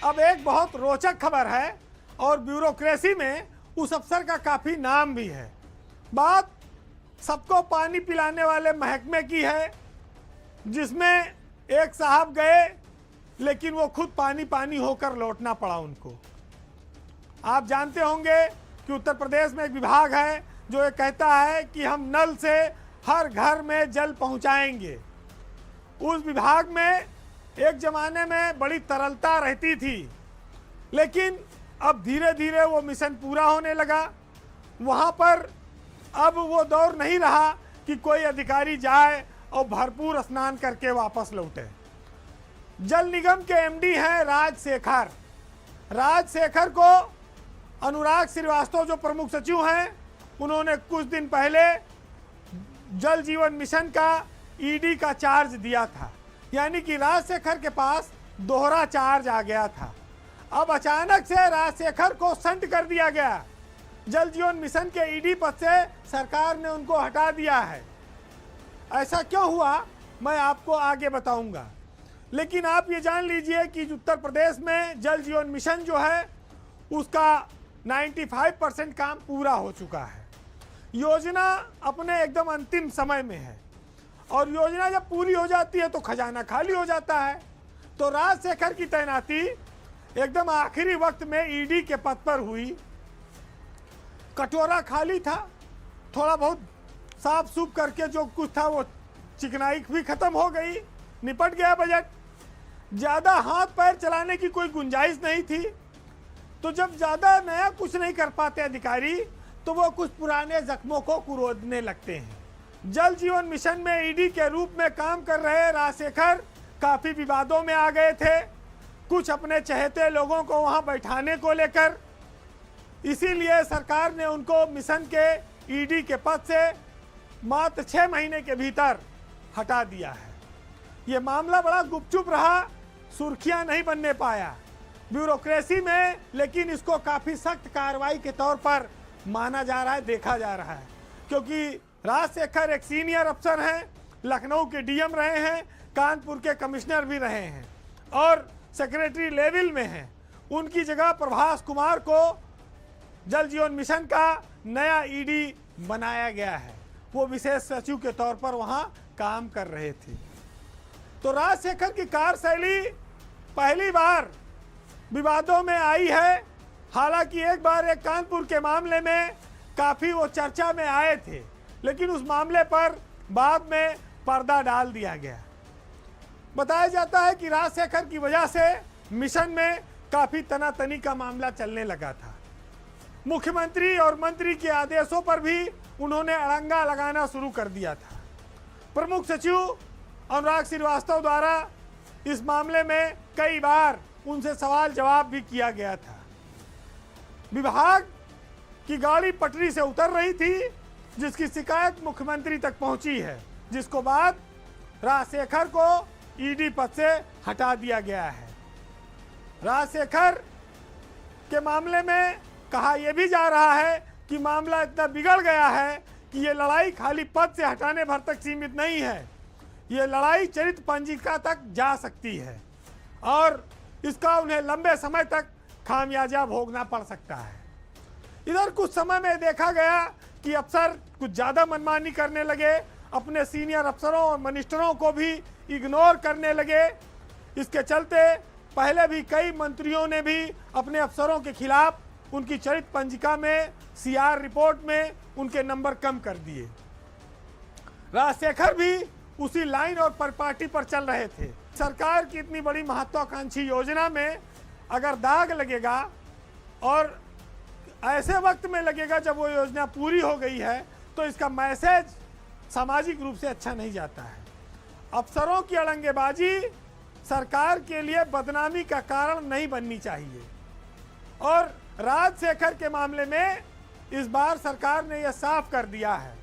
अब एक बहुत रोचक खबर है और ब्यूरोक्रेसी में उस अफसर का काफ़ी नाम भी है। बात सबको पानी पिलाने वाले महकमे की है, जिसमें एक साहब गए लेकिन वो खुद पानी पानी होकर लौटना पड़ा उनको। आप जानते होंगे कि उत्तर प्रदेश में एक विभाग है जो ये कहता है कि हम नल से हर घर में जल पहुंचाएंगे। उस विभाग में एक ज़माने में बड़ी तरलता रहती थी, लेकिन अब धीरे धीरे वो मिशन पूरा होने लगा। वहाँ पर अब वो दौर नहीं रहा कि कोई अधिकारी जाए और भरपूर स्नान करके वापस लौटे। जल निगम के एमडी हैं राजशेखर। राजशेखर को अनुराग श्रीवास्तव जो प्रमुख सचिव हैं, उन्होंने कुछ दिन पहले जल जीवन मिशन का ईडी का चार्ज दिया था, यानी कि राजशेखर के पास दोहरा चार्ज आ गया था। अब अचानक से राजशेखर को संट कर दिया गया। जल जीवन मिशन के ईडी पद से सरकार ने उनको हटा दिया है। ऐसा क्यों हुआ मैं आपको आगे बताऊंगा, लेकिन आप ये जान लीजिए कि उत्तर प्रदेश में जल जीवन मिशन जो है उसका 95% काम पूरा हो चुका है। योजना अपने एकदम अंतिम समय में है और योजना जब पूरी हो जाती है तो खजाना खाली हो जाता है। तो राजशेखर की तैनाती एकदम आखिरी वक्त में ईडी के पद पर हुई। कटोरा खाली था, थोड़ा बहुत साफ सूफ करके जो कुछ था वो चिकनाई भी खत्म हो गई, निपट गया बजट। ज़्यादा हाथ पैर चलाने की कोई गुंजाइश नहीं थी। तो जब ज़्यादा नया कुछ नहीं कर पाते अधिकारी, तो वो कुछ पुराने जख्मों को कुरेदने लगते हैं। जल जीवन मिशन में ईडी के रूप में काम कर रहे राजशेखर काफ़ी विवादों में आ गए थे, कुछ अपने चहेते लोगों को वहां बैठाने को लेकर। इसीलिए सरकार ने उनको मिशन के ईडी के पद से मात्र 6 महीने के भीतर हटा दिया है। ये मामला बड़ा गुपचुप रहा, सुर्खियां नहीं बनने पाया ब्यूरोक्रेसी में, लेकिन इसको काफ़ी सख्त कार्रवाई के तौर पर माना जा रहा है, देखा जा रहा है। क्योंकि राजशेखर एक सीनियर अफसर हैं, लखनऊ के डीएम रहे हैं, कानपुर के कमिश्नर भी रहे हैं और सेक्रेटरी लेवल में हैं। उनकी जगह प्रभास कुमार को जल जीवन मिशन का नया ईडी बनाया गया है। वो विशेष सचिव के तौर पर वहाँ काम कर रहे थे। तो राजशेखर की कार्यशैली पहली बार विवादों में आई है। हालांकि एक बार एक कानपुर के मामले में काफ़ी वो चर्चा में आए थे, लेकिन उस मामले पर बाद में पर्दा डाल दिया गया। बताया जाता है कि राजशेखर की वजह से मिशन में काफ़ी तनातनी का मामला चलने लगा था। मुख्यमंत्री और मंत्री के आदेशों पर भी उन्होंने अड़ंगा लगाना शुरू कर दिया था। प्रमुख सचिव अनुराग श्रीवास्तव द्वारा इस मामले में कई बार उनसे सवाल जवाब भी किया गया था। विभाग की गाड़ी पटरी से उतर रही थी, जिसकी शिकायत मुख्यमंत्री तक पहुंची है, जिसको बाद राजशेखर को ईडी पद से हटा दिया गया है। राजशेखर के मामले में कहा यह भी जा रहा है कि मामला इतना बिगड़ गया है कि ये लड़ाई खाली पद से हटाने भर तक सीमित नहीं है, ये लड़ाई चरित्र पंजिका तक जा सकती है और इसका उन्हें लंबे समय तक खामियाजा भोगना पड़ सकता है। इधर कुछ समय में देखा गया कि अफसर कुछ ज़्यादा मनमानी करने लगे, अपने सीनियर अफसरों और मिनिस्टरों को भी इग्नोर करने लगे। इसके चलते पहले भी कई मंत्रियों ने भी अपने अफसरों के खिलाफ उनकी चरित्र पंजिका में सीआर रिपोर्ट में उनके नंबर कम कर दिए। राजशेखर भी उसी लाइन और परिपाटी पर चल रहे थे। सरकार की इतनी बड़ी महत्वाकांक्षी योजना में अगर दाग लगेगा और ऐसे वक्त में लगेगा जब वो योजना पूरी हो गई है, तो इसका मैसेज सामाजिक रूप से अच्छा नहीं जाता है। अफसरों की अड़ंगेबाजी सरकार के लिए बदनामी का कारण नहीं बननी चाहिए और राजशेखर के मामले में इस बार सरकार ने यह साफ कर दिया है।